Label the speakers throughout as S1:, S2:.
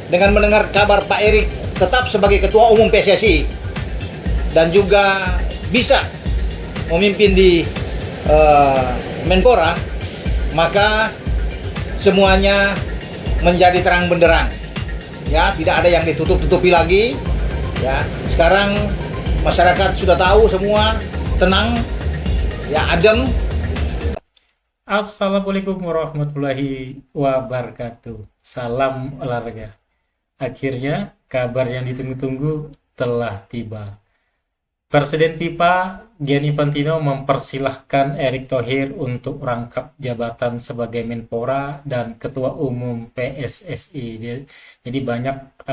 S1: dengan mendengar kabar Pak Erik tetap sebagai Ketua Umum PSSI dan juga bisa memimpin di Menpora, maka semuanya menjadi terang benderang. Ya, tidak ada yang ditutup-tutupi lagi. Ya, sekarang masyarakat sudah tahu semua, tenang, ya adem.
S2: Assalamualaikum warahmatullahi wabarakatuh. Salam olahraga. Akhirnya kabar yang ditunggu-tunggu telah tiba. Presiden FIFA Gianni Infantino mempersilahkan Erick Thohir untuk rangkap jabatan sebagai Menpora dan Ketua Umum PSSI. Jadi banyak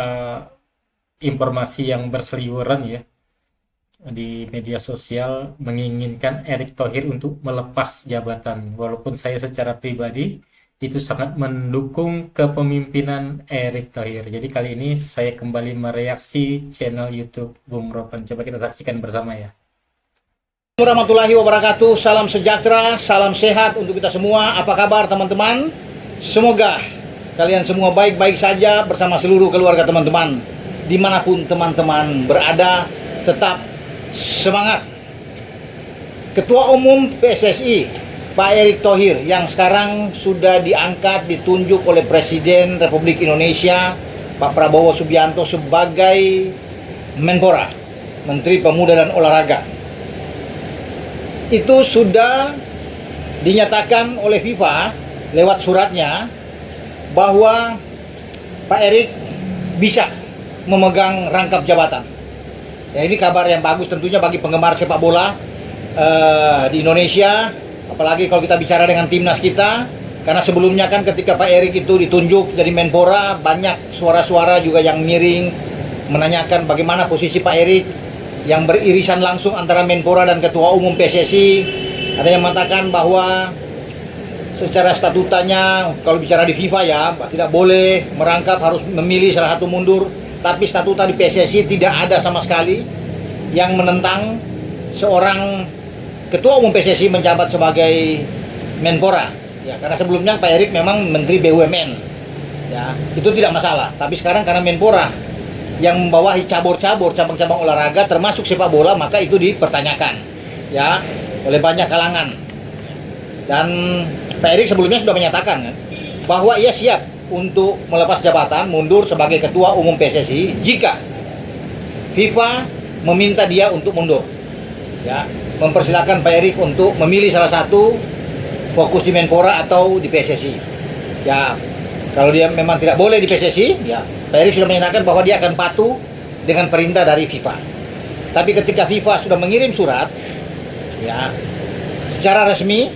S2: informasi yang berseliweran ya di media sosial menginginkan Erick Thohir untuk melepas jabatan. Walaupun saya secara pribadi itu sangat mendukung kepemimpinan Erick Thohir. Jadi kali ini saya kembali mereaksi channel YouTube Bung Ropan. Coba kita saksikan bersama ya.
S1: Assalamualaikum warahmatullahi wabarakatuh. Salam sejahtera, salam sehat untuk kita semua. Apa kabar teman-teman? Semoga kalian semua baik-baik saja bersama seluruh keluarga teman-teman. Dimanapun teman-teman berada, tetap semangat. Ketua Umum PSSI Pak Erick Thohir yang sekarang sudah diangkat, ditunjuk oleh Presiden Republik Indonesia Pak Prabowo Subianto sebagai Menpora, Menteri Pemuda dan Olahraga. Itu sudah dinyatakan oleh FIFA lewat suratnya bahwa Pak Erick bisa memegang rangkap jabatan. Ya, ini kabar yang bagus tentunya bagi penggemar sepak bola di Indonesia, apalagi kalau kita bicara dengan timnas kita, karena sebelumnya kan ketika Pak Erick itu ditunjuk jadi Menpora, banyak suara-suara juga yang miring menanyakan bagaimana posisi Pak Erick yang beririsan langsung antara Menpora dan Ketua Umum PSSI. Ada yang mengatakan bahwa secara statutanya, kalau bicara di FIFA ya, tidak boleh merangkap, harus memilih salah satu mundur. Tapi statuta di PSSI tidak ada sama sekali yang menentang seorang Ketua Umum PSSI menjabat sebagai Menpora. Ya, karena sebelumnya Pak Erick memang Menteri BUMN. Ya, itu tidak masalah. Tapi sekarang karena Menpora yang membawahi cabur-cabur cabang-cabang olahraga termasuk sepak bola, maka itu dipertanyakan ya oleh banyak kalangan. Dan Pak Erick sebelumnya sudah menyatakan kan, bahwa ia siap untuk melepas jabatan, mundur sebagai Ketua Umum PSSI jika FIFA meminta dia untuk mundur. Ya, mempersilahkan Pak Erick untuk memilih salah satu, fokus di Menpora atau di PSSI. Ya, kalau dia memang tidak boleh di PSSI, ya Pak Erick sudah menyatakan bahwa dia akan patuh dengan perintah dari FIFA. Tapi ketika FIFA sudah mengirim surat, ya, secara resmi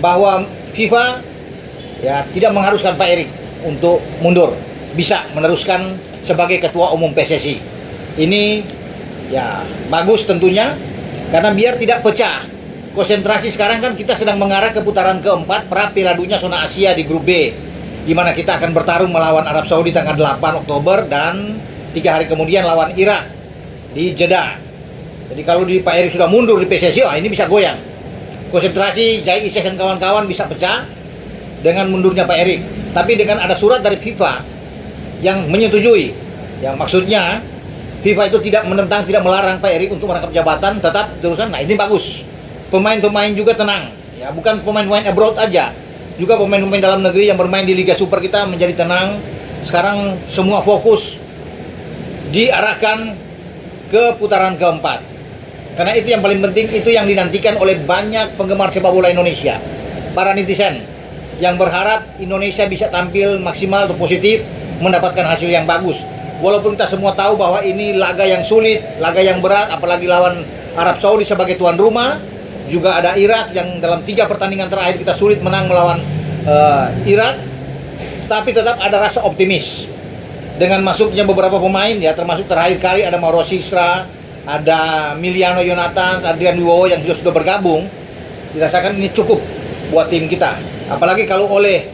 S1: bahwa FIFA ya tidak mengharuskan Pak Erick untuk mundur, bisa meneruskan sebagai Ketua Umum PSSI. Ini ya bagus tentunya, karena biar tidak pecah. Konsentrasi sekarang kan kita sedang mengarah ke putaran keempat pra Piala Dunia Zona Asia di grup B, di mana kita akan bertarung melawan Arab Saudi tanggal 8 Oktober dan 3 hari kemudian lawan Irak di Jeddah. Jadi kalau di Pak Erick sudah mundur di PSSI, ini bisa goyang. Konsentrasi Jai Isyes dan kawan-kawan bisa pecah dengan mundurnya Pak Erick. Tapi dengan ada surat dari FIFA yang menyetujui, yang maksudnya FIFA itu tidak menentang, tidak melarang Pak Erick untuk merangkap jabatan, tetap terusan. Nah, ini bagus. Pemain-pemain juga tenang, ya, bukan pemain-pemain abroad aja, juga pemain-pemain dalam negeri yang bermain di Liga Super kita menjadi tenang. Sekarang semua fokus diarahkan ke putaran keempat. Karena itu yang paling penting, itu yang dinantikan oleh banyak penggemar sepak bola Indonesia, para netizen yang berharap Indonesia bisa tampil maksimal atau positif, mendapatkan hasil yang bagus. Walaupun kita semua tahu bahwa ini laga yang sulit, laga yang berat, apalagi lawan Arab Saudi sebagai tuan rumah. Juga ada Irak yang dalam 3 pertandingan terakhir kita sulit menang melawan Irak. Tapi tetap ada rasa optimis dengan masuknya beberapa pemain, ya, termasuk terakhir kali ada Mauro Sisra, ada Miliano Yonatan, Adrian Wibowo yang sudah bergabung. Dirasakan ini cukup buat tim kita. Apalagi kalau oleh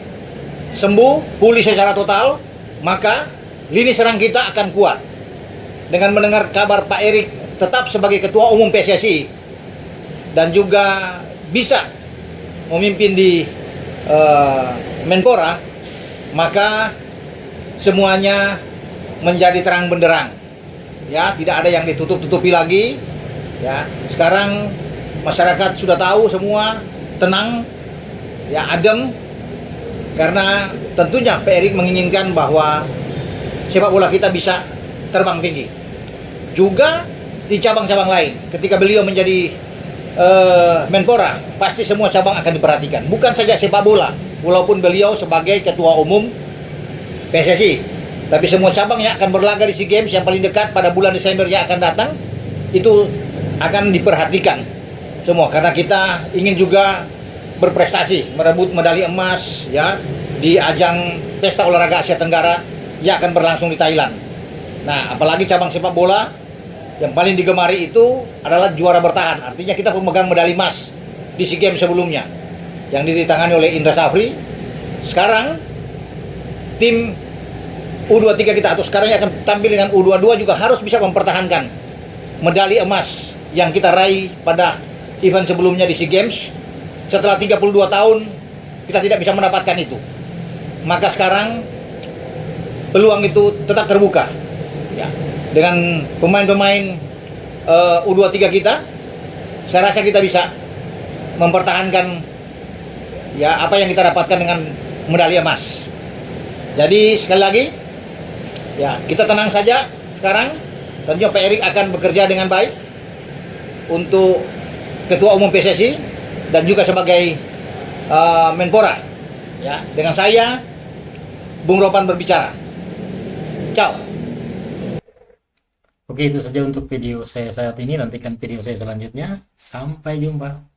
S1: sembuh, pulih secara total, maka lini serang kita akan kuat. Dengan mendengar kabar Pak Erick tetap sebagai Ketua Umum PSSI dan juga bisa memimpin di Menpora, maka semuanya menjadi terang benderang. Ya, tidak ada yang ditutup-tutupi lagi. Ya, sekarang masyarakat sudah tahu semua, tenang, ya adem, karena tentunya Pak Erik menginginkan bahwa sepak bola kita bisa terbang tinggi. Juga di cabang-cabang lain, ketika beliau menjadi Menpora, pasti semua cabang akan diperhatikan. Bukan saja sepak bola, walaupun beliau sebagai ketua umum PSSI, tapi semua cabang yang akan berlaga di SEA Games yang paling dekat pada bulan Desember yang akan datang, itu akan diperhatikan semua, karena kita ingin juga berprestasi, merebut medali emas ya di ajang Pesta Olahraga Asia Tenggara yang akan berlangsung di Thailand. Nah, apalagi cabang sepak bola yang paling digemari itu adalah juara bertahan. Artinya kita pemegang medali emas di SEA Games sebelumnya yang ditangani oleh Indra Safri. Sekarang tim U23 kita atau sekarang yang akan tampil dengan U22 juga harus bisa mempertahankan medali emas yang kita raih pada event sebelumnya di SEA Games. Setelah 32 tahun kita tidak bisa mendapatkan itu. Maka sekarang peluang itu tetap terbuka. Ya, dengan pemain-pemain U23 kita, saya rasa kita bisa mempertahankan ya apa yang kita dapatkan dengan medali emas. Jadi sekali lagi, ya kita tenang saja sekarang. Tentunya Pak Erik akan bekerja dengan baik untuk Ketua Umum PSSI dan juga sebagai Menpora. Ya, dengan saya, Bung Ropan berbicara. Ciao.
S2: Oke, itu saja untuk video saya saat ini. Nantikan video saya selanjutnya. Sampai jumpa.